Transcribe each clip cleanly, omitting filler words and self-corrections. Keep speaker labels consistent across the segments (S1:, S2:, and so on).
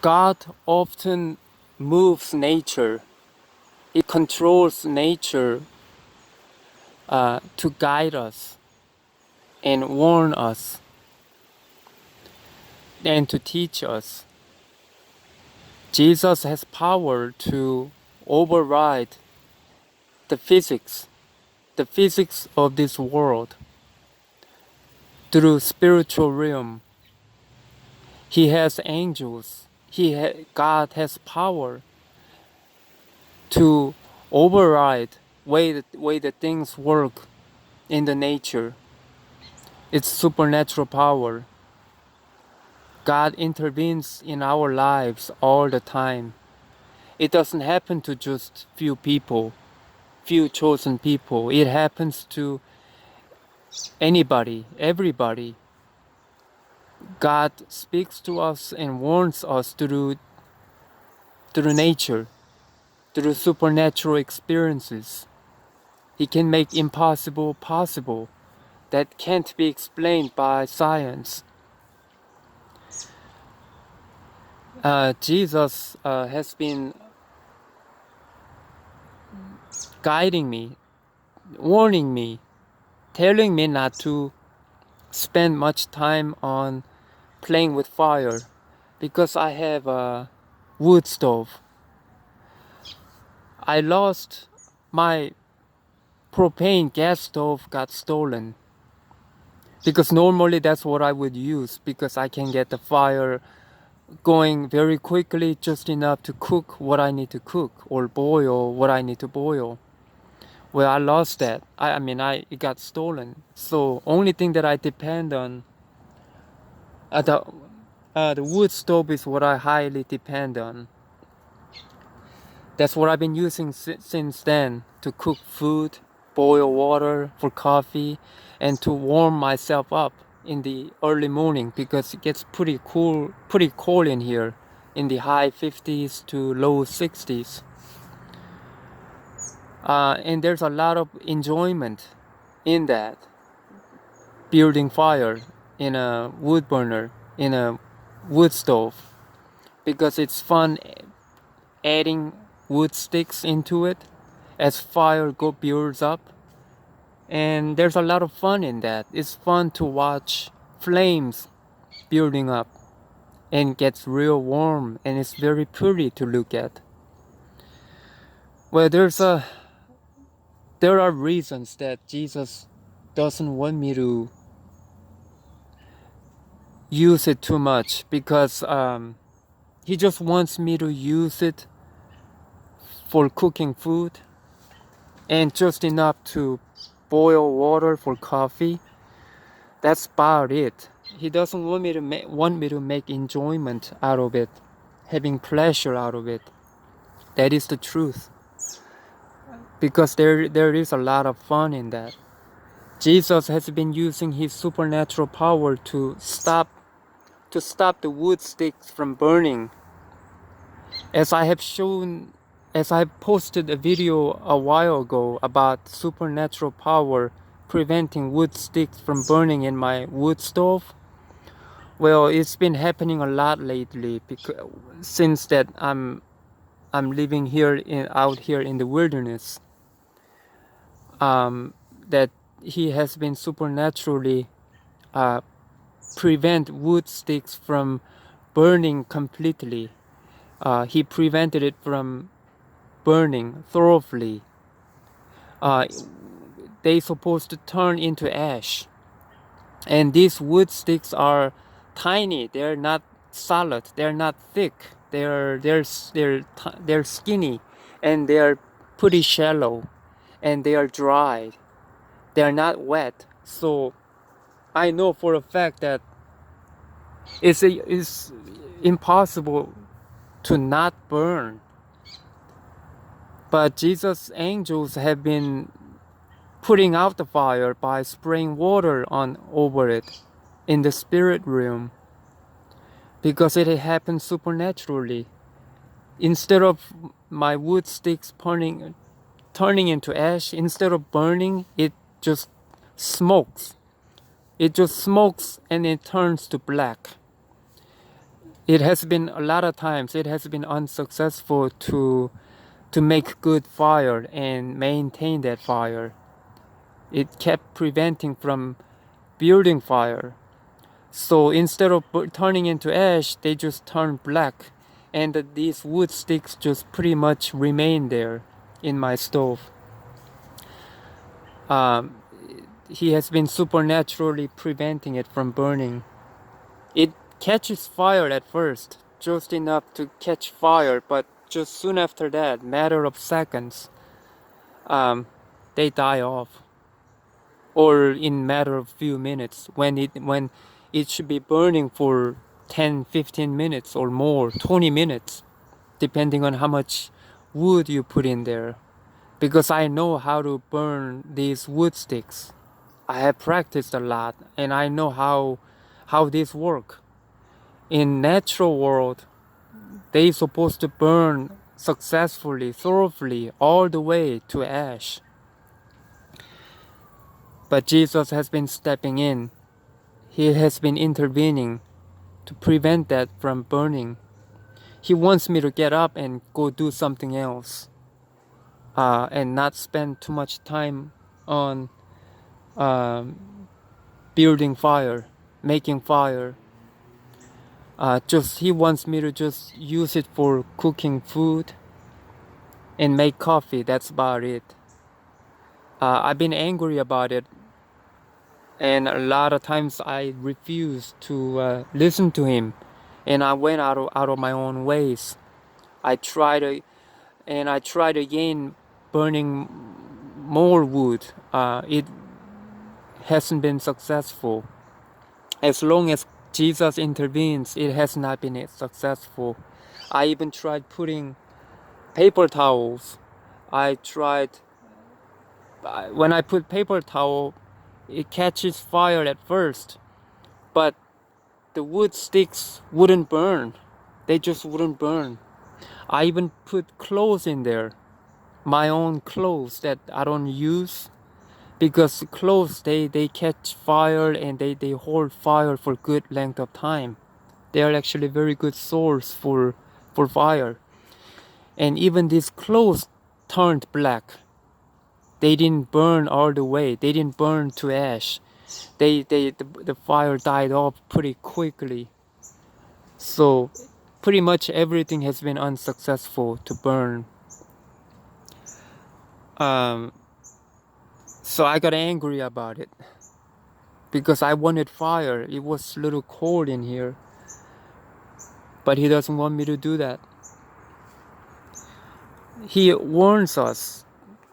S1: God often moves nature. He controls nature to guide us and warn us and to teach us. Jesus has power to override the physics of this world through spiritual realm. He has angels. God has power to override way the things work in the nature. It's supernatural power. God intervenes in our lives all the time. It doesn't happen to just few people, few chosen people. It happens to anybody, everybody. God speaks to us and warns us through nature, through supernatural experiences. He can make impossible possible that can't be explained by science. Jesus has been guiding me, warning me, telling me not to spend much time on playing with fire because I have a wood stove. I lost my propane gas stove, got stolen, because normally that's what I would use because I can get the fire going very quickly, just enough to cook what I need to cook or boil what I need to boil. Well, I lost that. It got stolen. So only thing that I depend on, the wood stove is what I highly depend on. That's what I've been using since then to cook food, boil water for coffee, and to warm myself up in the early morning because it gets pretty cold in here, in the high 50s to low 60s. And there's a lot of enjoyment in that, building fire in a wood burner, in a wood stove, because it's fun adding wood sticks into it as fire builds up, and there's a lot of fun in that. It's fun to watch flames building up and gets real warm, and it's very pretty to look at. Well, there are reasons that Jesus doesn't want me to use it too much, because he just wants me to use it for cooking food and just enough to boil water for coffee. That's about it. He doesn't want me to make enjoyment out of it, having pleasure out of it. That is the truth. Because there is a lot of fun in that. Jesus has been using his supernatural power to stop the wood sticks from burning. As I have posted a video a while ago about supernatural power preventing wood sticks from burning in my wood stove. Well, it's been happening a lot lately because since that I'm living out here in the wilderness. That he has been supernaturally prevent wood sticks from burning completely. He prevented it from burning thoroughly. They supposed to turn into ash, and these wood sticks are tiny. They're not solid. They're not thick. They're skinny, and they're pretty shallow, and they are dry. They're not wet. So I know for a fact that it's impossible to not burn. But Jesus' angels have been putting out the fire by spraying water over it in the spirit realm, because it happens supernaturally. Instead of my wood sticks turning into ash, instead of burning, it just smokes. It just smokes and it turns to black. it has been a lot of times it has been unsuccessful to make good fire and maintain that fire. It kept preventing from building fire. So instead of turning into ash, they just turn black, and these wood sticks just pretty much remain there in my stove. Um, he has been supernaturally preventing it from burning. It catches fire at first, just enough to catch fire, but just soon after that, matter of seconds, they die off. Or in matter of few minutes, when it should be burning for 10, 15 minutes or more, 20 minutes, depending on how much wood you put in there. Because I know how to burn these wood sticks. I have practiced a lot, and I know how these work. In natural world, they supposed to burn successfully, thoroughly, all the way to ash. But Jesus has been stepping in. He has been intervening to prevent that from burning. He wants me to get up and go do something else, and not spend too much time on building fire, making fire. Just he wants me to just use it for cooking food and make coffee. That's about it. I've been angry about it, and a lot of times I refused to listen to him, and I went out of my own ways. I tried again burning more wood. It hasn't been successful. As long as Jesus intervenes, it has not been successful. I even tried putting paper towels. When I put paper towel, it catches fire at first, but the wood sticks wouldn't burn. They just wouldn't burn. I even put clothes in there, my own clothes that I don't use, because clothes, they catch fire and they hold fire for good length of time. They are actually very good source for fire. And even these clothes turned black. They didn't burn all the way. They didn't burn to ash. The fire died off pretty quickly. So pretty much everything has been unsuccessful to burn. So I got angry about it because I wanted fire. It was a little cold in here, but he doesn't want me to do that. He warns us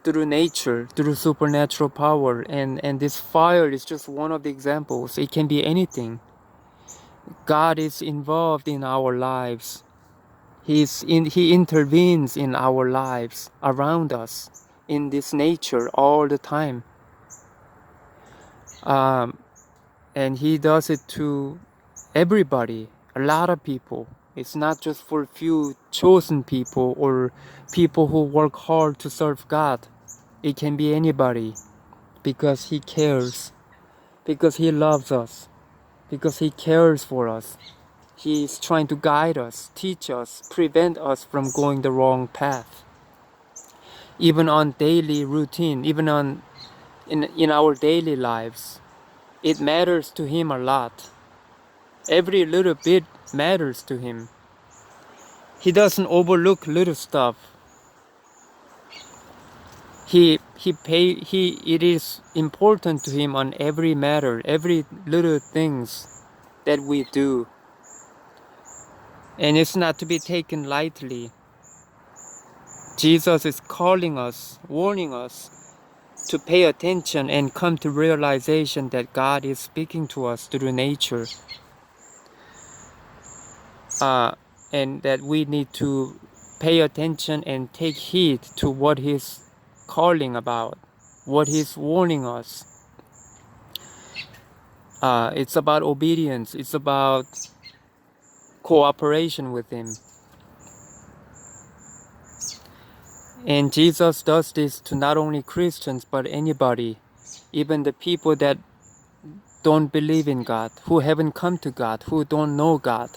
S1: through nature, through supernatural power, and this fire is just one of the examples. It can be anything. God is involved in our lives. He intervenes in our lives, around us, in this nature all the time. And he does it to everybody, a lot of people. It's not just for a few chosen people or people who work hard to serve God. It can be anybody, because he cares, because he loves us, because he cares for us. He is trying to guide us, teach us, prevent us from going the wrong path. Even on daily routine, even in our daily lives, it matters to him a lot. Every little bit matters to him. He doesn't overlook little stuff. It is important to him on every matter, every little things that we do. And it's not to be taken lightly. Jesus is calling us, warning us to pay attention and come to realization that God is speaking to us through nature. And that we need to pay attention and take heed to what he's calling about, what he's warning us. It's about obedience. It's about cooperation with him. And Jesus does this to not only Christians, but anybody, even the people that don't believe in God, who haven't come to God, who don't know God.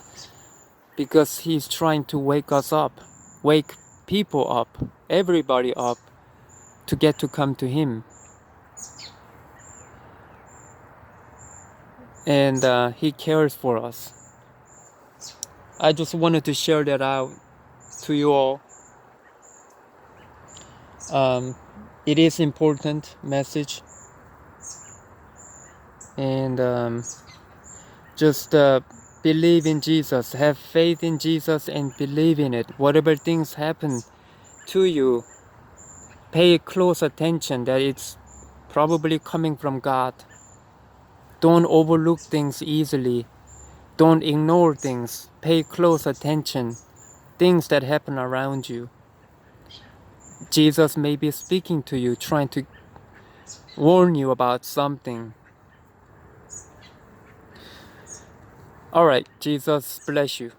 S1: because he's trying to wake us up, wake people up, everybody up to get to come to him. And he cares for us. I just wanted to share that out to you all. It is important message, and just believe in Jesus, have faith in Jesus, and believe in it. Whatever things happen to you, pay close attention that it's probably coming from God. Don't overlook things easily. Don't ignore things. Pay close attention. Things that happen around you. Jesus may be speaking to you, trying to warn you about something. All right, Jesus bless you.